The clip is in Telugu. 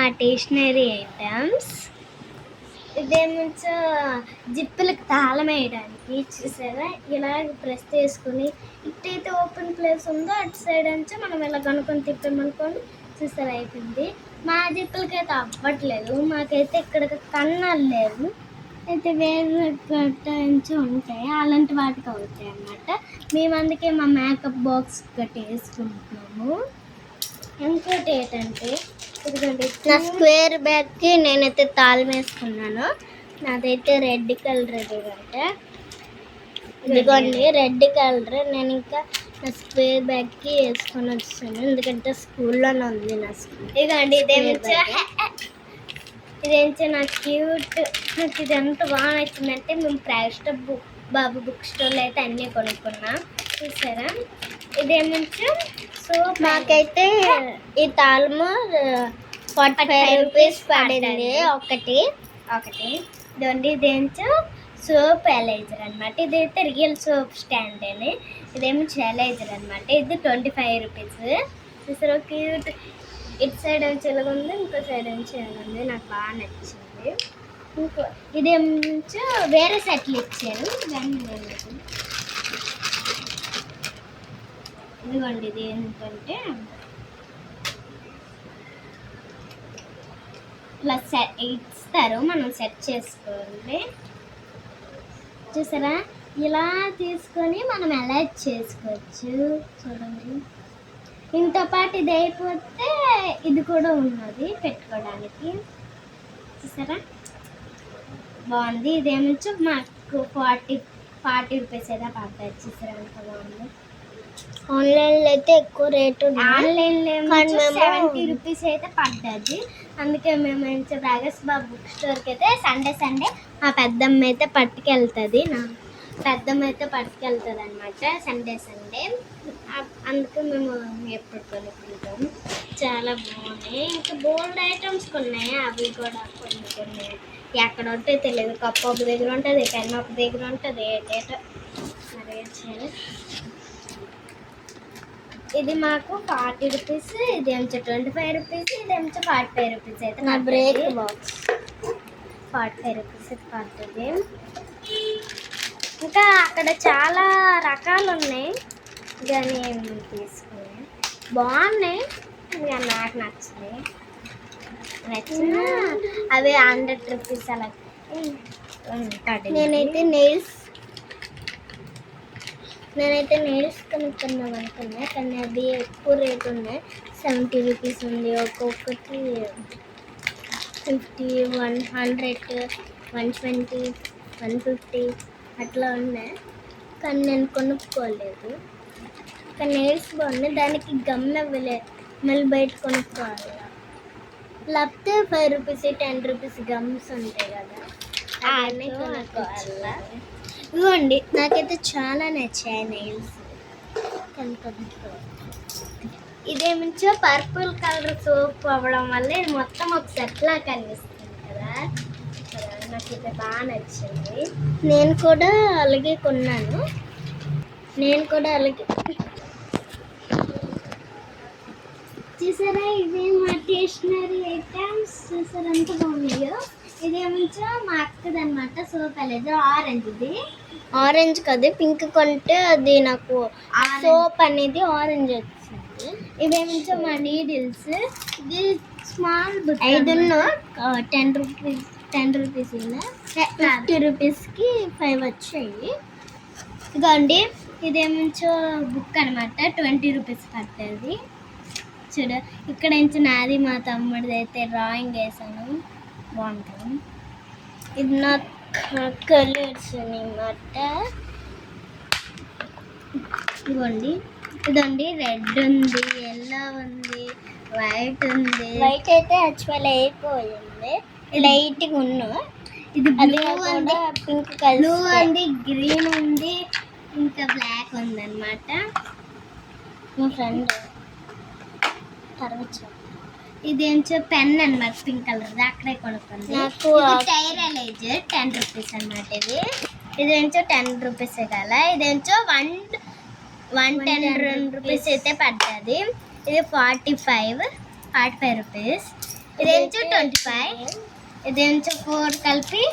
మా స్టేషనరీ ఐటమ్స్. ఇదేమో జిప్పులకు తాళం వేయడానికి చూసారా, ఇలాగ ప్రెస్ చేసుకుని ఇటైతే ఓపెన్ ప్లేస్ ఉందో అటు సైడ్ నుంచి మనం ఇలా కనుక్కొని తిప్పామనుకోండి, చూసారా అయిపోయింది. మా జిప్పులకి అయితే అవ్వట్లేదు, మాకైతే ఇక్కడ కన్నాలు లేవు, అయితే వేరే నుంచి ఉంటాయి, అలాంటి వాటికి అవుతాయి అన్నమాట. మేము అందుకే మా మేకప్ బాక్స్ గట్టి వేసుకుంటున్నాము. ఇంకోటి ఏంటంటే ఇదిగోండి, నా స్క్వేర్ బ్యాగ్కి నేనైతే తాళం వేసుకున్నాను. నాదైతే రెడ్ కలర్ ఇదిగంటే, ఇదిగోండి రెడ్ కలర్. నేను ఇంకా నా స్క్వేర్ బ్యాగ్కి వేసుకొని వచ్చాను, ఎందుకంటే స్కూల్లోనే ఉంది నా స్కూల్. ఇదిగోండి ఇదేంచో నాకు క్యూట్, నాకు ఇది ఎంత బాగా నచ్చిందంటే మేము ప్రైవేట్ బాబు బుక్ స్టోర్లో అయితే అన్నీ కొనుక్కున్నాం. చూసారా, ఇదేమంటే సో మాకైతే ఈ తాళము 45 రూపీస్ పడింది ఒకటి. ఇదండి ఇదేంచో సోప్ ఎలైజర్ అనమాట. ఇదైతే రియల్ సోప్ స్టాండ్ అని, ఇదేమో ఎలైజర్ అనమాట. ఇది 25 రూపీస్. చూసారా క్యూట్, ఇటు సైడ్ నుంచి ఎలాగుంది, ఇంకో సైడ్ నుంచి ఎలాగుంది, నాకు బాగా నచ్చింది. ఇంకో ఇదేమో వేరే సెట్లు ఇచ్చారు, ఇదిగోండి. ఇది ఏంటంటే ఇలా ఇస్తారు, మనం సెట్ చేసుకోండి. చూసారా, ఇలా తీసుకొని మనం అలైట్ చేసుకోవచ్చు. చూడండి, ఇంతో పాటు ఇది అయిపోతే ఇది కూడా ఉన్నది పెట్టుకోవడానికి. చూసారా బాగుంది. ఇదేమో మాకు 40 రూపీస్ అయితే పడతాయి. చూసారా ఎంత బాగుంది. ఆన్లైన్లో అయితే ఎక్కువ రేటు, ఆన్లైన్లో 70 రూపీస్ అయితే పడుతుంది. అందుకే మేము రాగేష్ బాబు బుక్ స్టోర్కి అయితే సండే మా పెద్దమ్మ అయితే పట్టుకెళ్తుంది, నా పెద్దమ్మ అయితే పట్టుకెళ్తుంది అనమాట సండే. అందుకే మేము ఎప్పుడు కొనుక్కుంటాం. చాలా బాగున్నాయి. ఇంకా బోల్డ్ ఐటమ్స్ కొన్నాయి, అవి కూడా కొన్ని ఎక్కడ ఉంటే తెలియదు. కప్పు ఒక దగ్గర ఉంటుంది, పెన్ ఒక దగ్గర ఉంటుంది, ఏటేటో మరి చేయాలి. ఇది మాకు 40 రూపీస్, ఇది ఎంచో 25 రూపీస్, ఇది ఎంచో 45 రూపీస్ అయితే నా బ్రేక్ బాక్స్ 45 రూపీస్ పడుతుంది. ఇంకా అక్కడ చాలా రకాలు ఉన్నాయి, కానీ తీసుకున్నాయి, బాగున్నాయి. ఇంకా నాకు నచ్చిన అవి 100 రూపీస్ అలా. నేనైతే నెయిల్స్ కొనుక్కున్నాం అనుకున్నా, కానీ అది ఎక్కువ రేట్ ఉన్నాయి. 70 రూపీస్ ఉంది, ఒక్కొక్కటి 50, 100, 120, 150 అట్లా ఉన్నాయి, కానీ నేను కొనుక్కోలేదు. కానీ నెయిల్స్ బాగున్నాయి, దానికి గమ్ ఇవ్వలేదు, మళ్ళీ బయట కొనుక్కోవాలి. లేకపోతే 5 రూపీస్ 10 రూపీస్ గమ్స్ ఉంటాయి కదా, అవన్నీ కొనుక్కోవాలి. ఇవ్వండి, నాకైతే చాలా నచ్చాయి నెయిల్స్. ఇదేమించో పర్పుల్ కలర్ సోప్ అవ్వడం వల్ల ఇది మొత్తం ఒక సెట్లా కనిపిస్తుంది కదా, నాకైతే బాగా నచ్చింది. నేను కూడా అలాగే కొన్నాను. చూసారా, ఇదే మా స్టేషనరీ ఐటమ్స్. చూసారా ఎంత బాగున్నాయో. ఇదేమించో మా అక్కది అనమాట సోప్ ఎలైజర్. ఆరెంజ్ కదా, పింక్ కొంటే అది నాకు సోప్ అనేది ఆరెంజ్ వచ్చింది. ఇవేమించో మా నీడిల్స్. ఇది స్మాల్ 5 10 రూపీస్ 50 రూపీస్కి 5 వచ్చాయి. ఇదండి, ఇదేమించో బుక్ అనమాట, 20 రూపీస్ పడుతుంది. చూడు, ఇక్కడ నుంచి నాది మా తమ్ముడిది అయితే డ్రాయింగ్ వేసాను, బాగుంటుంది. ఇది నా కలర్స్ అనమాట. ఇదండి రెడ్ ఉంది, ఎల్లో ఉంది, వైట్ ఉంది. వైట్ అయితే యాక్చువల్ అయిపోయింది, లైట్గా ఉన్నా. ఇది బ్లూ ఉంది, పింక్ కలర్ ఉంది, గ్రీన్ ఉంది, ఇంకా బ్లాక్ ఉంది అనమాట. మా ఫ్రెండ్ తర్వాత ఇదేంచో పెన్ అనమాట, పింక్ కలర్, అక్కడే కొనుక్కుంది. నాకు టైర్ ఎలైజర్ 10 రూపీస్ అనమాట. ఇదేంచో 10 రూపీస్ కదా, ఇదేంచో 110 రూపీస్ అయితే పడుతుంది. ఇది 45 రూపీస్. ఇదేంచో 25, ఇదేంచో 4 కలిపి